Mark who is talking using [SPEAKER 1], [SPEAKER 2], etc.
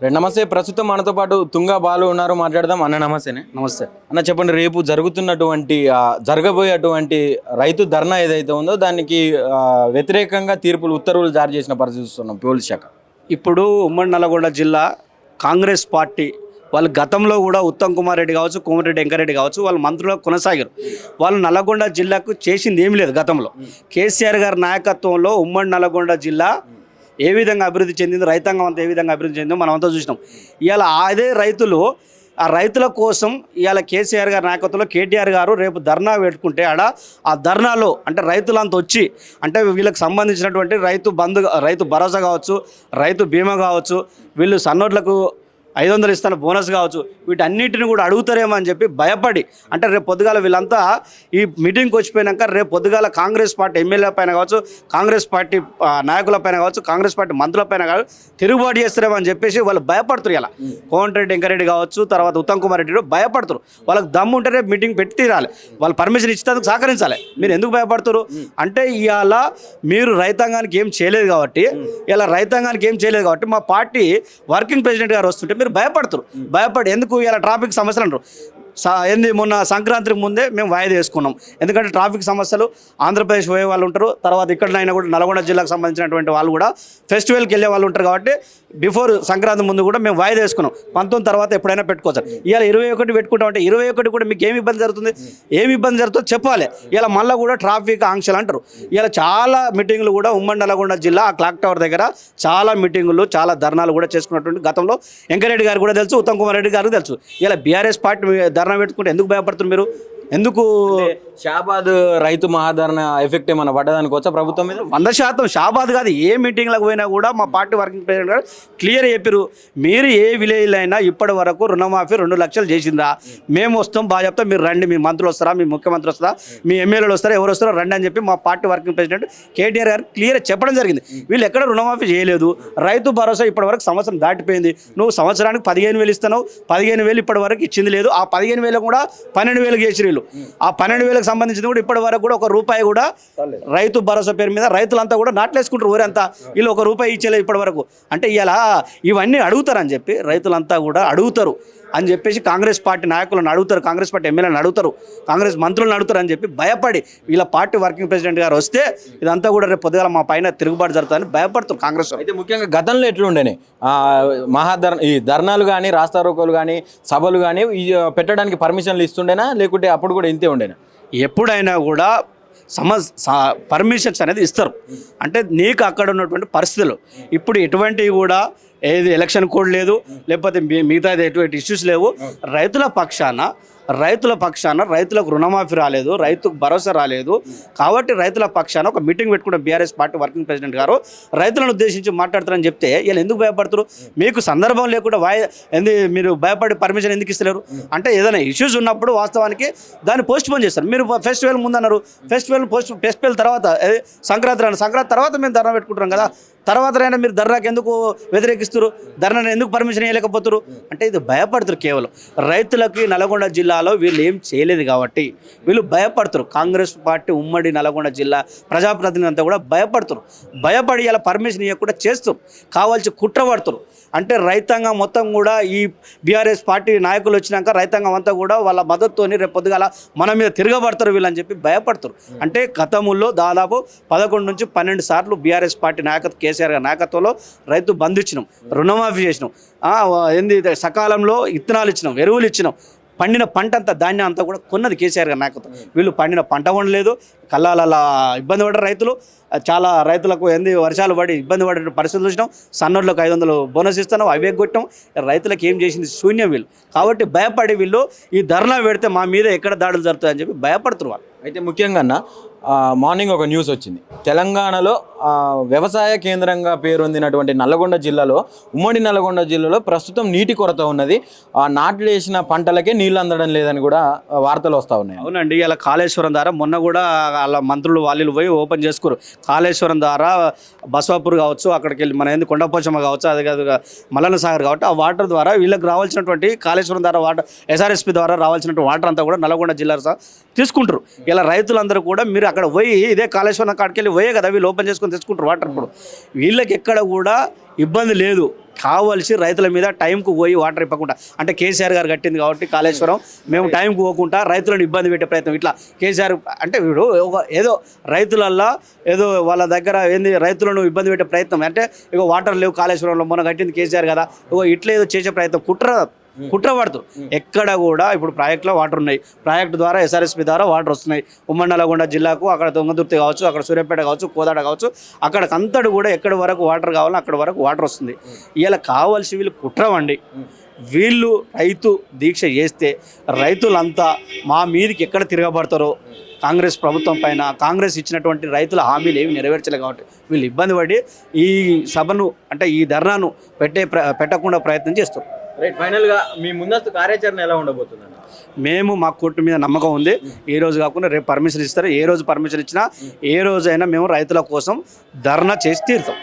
[SPEAKER 1] నమస్తే. ప్రస్తుతం మనతో పాటు తుంగా బాలు ఉన్నారు, మాట్లాడదాం. అన్న నమస్తేనే.
[SPEAKER 2] నమస్తే
[SPEAKER 1] అన్న చెప్పండి, రేపు జరగబోయేటువంటి రైతు ధర్నా ఏదైతే ఉందో దానికి వ్యతిరేకంగా ఉత్తర్వులు జారీ చేసిన పరిస్థితి చూస్తున్నాం పోలీస్ శాఖ.
[SPEAKER 2] ఇప్పుడు ఉమ్మడి నల్గొండ జిల్లా కాంగ్రెస్ పార్టీ వాళ్ళు గతంలో కూడా ఉత్తమ్ కుమార్ రెడ్డి కావచ్చు, కోమటిరెడ్డి వెంకరెడ్డి కావచ్చు, వాళ్ళు మంత్రులకు కొనసాగారు. వాళ్ళు నల్గొండ జిల్లాకు చేసింది ఏమీ లేదు. గతంలో కేసీఆర్ గారి నాయకత్వంలో ఉమ్మడి నల్గొండ జిల్లా ఏ విధంగా అభివృద్ధి చెందింది, రైతాంగం అంతా ఏ విధంగా అభివృద్ధి చెందిందో మనం అంతా చూసినాం. ఇవాళ అదే రైతులు ఆ రైతుల కోసం ఇవాళ కేసీఆర్ గారి నాయకత్వంలో కేటీఆర్ గారు రేపు ధర్నా పెట్టుకుంటే ఆ ధర్నాలో అంటే రైతులంతా వచ్చి అంటే వీళ్ళకి సంబంధించినటువంటి రైతు భరోసా కావచ్చు, రైతు బీమా కావచ్చు, వీళ్ళు సన్నోట్లకు 500 ఇస్తాను బోనస్ కావచ్చు, వీటన్నిటిని కూడా అడుగుతారేమో అని చెప్పి భయపడి అంటే రేపు పొద్దుగాల వీళ్ళంతా ఈ మీటింగ్కి వచ్చిపోయినాక రేపు పొద్దుగాల కాంగ్రెస్ పార్టీ ఎమ్మెల్యే పైన కావచ్చు, కాంగ్రెస్ పార్టీ నాయకుల పైన కావచ్చు, కాంగ్రెస్ పార్టీ మంత్రుల పైన కావచ్చు తిరుగుబాటు చేస్తారేమో అని చెప్పేసి వాళ్ళు భయపడుతారు. ఇలా కోమటిరెడ్డి వెంకరెడ్డి కావచ్చు, తర్వాత ఉత్తమ్ కుమార్ రెడ్డి భయపడుతారు. వాళ్ళకి దమ్ము ఉంటే రేపు మీటింగ్ పెట్టి తీరాలి, వాళ్ళు పర్మిషన్ ఇచ్చేందుకు సహకరించాలి. మీరు ఎందుకు భయపడుతారు అంటే ఇవాళ మీరు రైతాంగానికి ఏం చేయలేదు కాబట్టి మా పార్టీ వర్కింగ్ ప్రెసిడెంట్ గారు వస్తుంటే మీరు భయపడి ఎందుకు ఇలా ట్రాఫిక్ సమస్యలు అంటారు. మొన్న సంక్రాంతికి ముందే మేము వాయిదా వేసుకున్నాం. ఎందుకంటే ట్రాఫిక్ సమస్యలు ఆంధ్రప్రదేశ్ పోయే వాళ్ళు ఉంటారు, తర్వాత ఇక్కడైనా కూడా నల్గొండ జిల్లాకు సంబంధించినటువంటి వాళ్ళు కూడా ఫెస్టివల్కి వెళ్ళే వాళ్ళు ఉంటారు. కాబట్టి బిఫోర్ సంక్రాంతి ముందు కూడా మేము వాయిదా వేసుకున్నాం. 19 తర్వాత ఎప్పుడైనా పెట్టుకోవచ్చు. ఇలా 21 పెట్టుకుంటామంటే 21 కూడా మీకు ఏమి ఇబ్బంది జరుగుతుందో చెప్పాలి. ఇలా మళ్ళీ కూడా ట్రాఫిక్ ఆంక్షలు అంటారు. ఇలా చాలా మీటింగ్లు కూడా ఉమ్మడి నల్గొండ జిల్లా క్లాక్ టవర్ దగ్గర చాలా మీటింగులు, చాలా ధర్నాలు కూడా చేసుకున్నటువంటి గతంలో వెంకరెడ్డి గారు కూడా తెలుసు, ఉత్తమ్ కుమార్ రెడ్డి గారు తెలుసు. ఇలా బీఆర్ఎస్ పార్టీ ధర్నా పెట్టుకుంటే ఎందుకు భయపడుతున్నారు మీరు? ఎందుకు
[SPEAKER 1] షాబాద్ రైతు మహాధరణ ఎఫెక్ట్ ఏమైనా పడ్డదనుకోవచ్చా ప్రభుత్వం మీద?
[SPEAKER 2] 100% షాబాద్ కాదు, ఏ మీటింగ్లకు పోయినా కూడా మా పార్టీ వర్కింగ్ ప్రెసిడెంట్ గారు క్లియర్ చెప్పారు. మీరు ఏ విలేజ్లో అయినా ఇప్పటి వరకు రుణమాఫీ 2 లక్షలు చేసిందా, మేము వస్తాం బాగా చెప్తాం, మీరు రండి, మీ మంత్రులు వస్తారా, మీ ముఖ్యమంత్రి వస్తారా, మీ ఎమ్మెల్యేలు వస్తారా, ఎవరు వస్తారో రండి అని చెప్పి మా పార్టీ వర్కింగ్ ప్రెసిడెంట్ కేటీఆర్ గారు క్లియర్ చెప్పడం జరిగింది. వీళ్ళు ఎక్కడ రుణమాఫీ చేయలేదు. రైతు భరోసా ఇప్పటి వరకు సంవత్సరం దాటిపోయింది. నువ్వు సంవత్సరానికి 15,000 ఇస్తున్నావు, 15,000 ఇప్పటి వరకు ఇచ్చింది లేదు. ఆ 15,000 కూడా 12,000 చేసిరు. ఆ 12,000కి సంబంధించింది కూడా ఇప్పటి వరకు కూడా ₹1 కూడా రైతు భరోసా పేరు మీద రైతులంతా కూడా నాట్లేసుకుంటారు. ఊరంతా వీళ్ళు ₹1 ఇచ్చేలేదు ఇప్పటి వరకు. అంటే ఇలా ఇవన్నీ అడుగుతారని చెప్పి రైతులంతా కూడా అడుగుతారు అని చెప్పేసి కాంగ్రెస్ పార్టీ నాయకులను అడుగుతారు, కాంగ్రెస్ పార్టీ ఎమ్మెల్యేలను అడుగుతారు, కాంగ్రెస్ మంత్రులను అడుగుతారు అని చెప్పి భయపడి వీళ్ళ పార్టీ వర్కింగ్ ప్రెసిడెంట్ గారు వస్తే ఇదంతా కూడా రేపు పొద్దుగాల మా పైన తిరుగుబాటు జరుగుతుందని భయపడుతారు కాంగ్రెస్.
[SPEAKER 1] అయితే ముఖ్యంగా గతంలో ఎట్లుండేనే ఈ ధర్నాలు కానీ, రాస్తారోకోలు కానీ, సభలు కానీ పెట్టడానికి పర్మిషన్లు ఇస్తుండేనా, లేకుంటే అప్పుడు కూడా ఇంతే ఉండేనా?
[SPEAKER 2] ఎప్పుడైనా కూడా పర్మిషన్స్ అనేది ఇస్తారు. అంటే నీకు అక్కడ ఉన్నటువంటి పరిస్థితులు ఇప్పుడు ఎటువంటివి కూడా ఏది ఎలక్షన్ కోడ్ లేదు, లేకపోతే మిగతా ఎటువంటి ఇష్యూస్ లేవు. రైతుల పక్షాన రైతులకు రుణమాఫీ రాలేదు, రైతుకు భరోసా రాలేదు. కాబట్టి రైతుల పక్షాన ఒక మీటింగ్ పెట్టుకుంటే బీఆర్ఎస్ పార్టీ వర్కింగ్ ప్రెసిడెంట్ గారు రైతులను ఉద్దేశించి మాట్లాడతారని చెప్తే వీళ్ళు ఎందుకు భయపడతారు? మీకు సందర్భం లేకుండా మీరు భయపడి పర్మిషన్ ఎందుకు ఇస్తలేరు? అంటే ఏదైనా ఇష్యూస్ ఉన్నప్పుడు వాస్తవానికి దాన్ని పోస్ట్ పోన్ చేస్తారు. మీరు ఫెస్టివల్ ముందన్నారు, ఫెస్టివల్ తర్వాత సంక్రాంతి తర్వాత మేము ధర్నా పెట్టుకుంటున్నాం కదా, తర్వాతైనా మీరు ధర్నాకి ఎందుకు వ్యతిరేకిస్తారు? ధర్నాన్ని ఎందుకు పర్మిషన్ ఇవ్వలేకపోతారు? అంటే ఇది భయపడతారు. కేవలం రైతులకి నల్గొండ జిల్లాలో వీళ్ళు ఏం చేయలేదు కాబట్టి వీళ్ళు భయపడతారు. కాంగ్రెస్ పార్టీ ఉమ్మడి నల్గొండ జిల్లా ప్రజాప్రతినిధులు అంతా కూడా భయపడి ఇలా పర్మిషన్ ఇవ్వకుండా చేస్తారు, కావాల్సి కుట్రపడతారు. అంటే రైతాంగం మొత్తం కూడా ఈ బీఆర్ఎస్ పార్టీ నాయకులు వచ్చినాక రైతాంగం అంతా కూడా వాళ్ళ మద్దతుతోని రేపు పొద్దుగాల మన మీద తిరగబడతారు వీళ్ళని చెప్పి భయపడతారు. అంటే గతంలో దాదాపు 11 నుంచి 12 సార్లు బీఆర్ఎస్ పార్టీ నాయకత్వం కేసీఆర్ గారి నాయకత్వంలో రైతు బంధు ఇచ్చినాం, రుణమాఫీ చేసినాం, సకాలంలో ఇత్తనాలు ఇచ్చినాం, ఎరువులు ఇచ్చినాం. పండిన పంట అంతా ధాన్యం అంతా కూడా కొన్నది కేసీఆర్ గారి నాయకత్వం. వీళ్ళు పండిన పంట వండలేదు, కళ్ళాల ఇబ్బంది పడ్డారు రైతులు. చాలా రైతులకు వర్షాలు పడి ఇబ్బంది పడే పరిస్థితులు చూసినాం. సన్నోళ్ళకు 500 బోనస్ ఇస్తున్నాం, అవి ఎగ్గొట్టాం. రైతులకు ఏం చేసింది శూన్యం వీళ్ళు. కాబట్టి భయపడి వీళ్ళు ఈ ధర్నా పెడితే మా మీద ఎక్కడ దాడులు జరుగుతాయని చెప్పి భయపడుతున్నారు వాళ్ళు.
[SPEAKER 1] అయితే ముఖ్యంగా మార్నింగ్ ఒక న్యూస్ వచ్చింది. తెలంగాణలో వ్యవసాయ కేంద్రంగా పేరొందినటువంటి నల్గొండ జిల్లాలో, ఉమ్మడి నల్గొండ జిల్లాలో ప్రస్తుతం నీటి కొరత ఉన్నది. నాట్లు వేసిన పంటలకే నీళ్ళు అందడం లేదని కూడా వార్తలు వస్తూ ఉన్నాయి.
[SPEAKER 2] అవునండి, ఇలా కాళేశ్వరం ద్వారా మొన్న కూడా వాళ్ళ మంత్రులు వాళ్ళు పోయి ఓపెన్ చేసుకోరు. కాళేశ్వరం ద్వారా బసవాపూర్ కావచ్చు, అక్కడికి వెళ్ళి మన కొండపోచమ్మ కావచ్చు, అది కాదు మల్లన్న సాగర్ కాబట్టి ఆ వాటర్ ద్వారా వీళ్ళకి రావాల్సినటువంటి కాళేశ్వరం ద్వారా వాటర్ SRSP ద్వారా రావాల్సినటువంటి వాటర్ అంతా కూడా నల్గొండ జిల్లా తీసుకుంటారు. ఇలా రైతులందరూ కూడా మీరు అక్కడ పోయి ఇదే కాళేశ్వరం కాడికి వెళ్ళి పోయే కదా వీళ్ళు ఓపెన్ చేసుకొని తెచ్చుకుంటారు వాటర్. ఇప్పుడు వీళ్ళకి ఎక్కడ కూడా ఇబ్బంది లేదు. కావాల్సి రైతుల మీద టైంకు పోయి వాటర్ ఇవ్వకుండా, అంటే కేసీఆర్ గారు కట్టింది కాబట్టి కాళేశ్వరం, మేము టైంకు పోకుండా రైతులను ఇబ్బంది పెట్టే ప్రయత్నం ఇట్లా కేసీఆర్ అంటే వీడు ఏదో రైతులల్లో ఏదో వాళ్ళ దగ్గర ఏంది రైతులను ఇబ్బంది పెట్టే ప్రయత్నం, అంటే ఇక వాటర్ లేవు కాళేశ్వరంలో మొన్న కట్టింది కేసీఆర్ కదా, ఇట్లా ఏదో చేసే ప్రయత్నం కుట్ర పడుతుంది. ఎక్కడ కూడా ఇప్పుడు ప్రాజెక్టులో వాటర్ ఉన్నాయి, ప్రాజెక్టు ద్వారా ఎస్ఆర్ఎస్పి ద్వారా వాటర్ వస్తున్నాయి. ఉమ్మడి నల్గొండ జిల్లాకు అక్కడ తుంగతుర్తి కావచ్చు, అక్కడ సూర్యాపేట కావచ్చు, కోదాడ కావచ్చు, అక్కడికంతటి కూడా ఎక్కడి వరకు వాటర్ కావాలో అక్కడి వరకు వాటర్ వస్తుంది. ఇలా కావాల్సి వీళ్ళు కుట్రవండి. వీళ్ళు రైతు దీక్ష చేస్తే రైతులంతా మా మీదకి ఎక్కడ తిరగబడతారో, కాంగ్రెస్ ప్రభుత్వం పైన కాంగ్రెస్ ఇచ్చినటువంటి రైతుల హామీలు ఏమి నెరవేర్చలేదు కాబట్టి వీళ్ళు ఇబ్బంది పడి ఈ సభను అంటే ఈ ధర్నాను పెట్టకుండా ప్రయత్నం చేస్తారు.
[SPEAKER 1] రైట్, ఫైనల్గా మీ ముందస్తు కార్యాచరణ ఎలా ఉండబోతుందండి?
[SPEAKER 2] మేము మా కోర్టు మీద నమ్మకం ఉంది. ఈ రోజు కాకుండా రేపు పర్మిషన్ ఇస్తారు. ఏ రోజు పర్మిషన్ ఇచ్చినా ఏ రోజైనా మేము రైతుల కోసం ధర్నా చేసి తీరుతాం.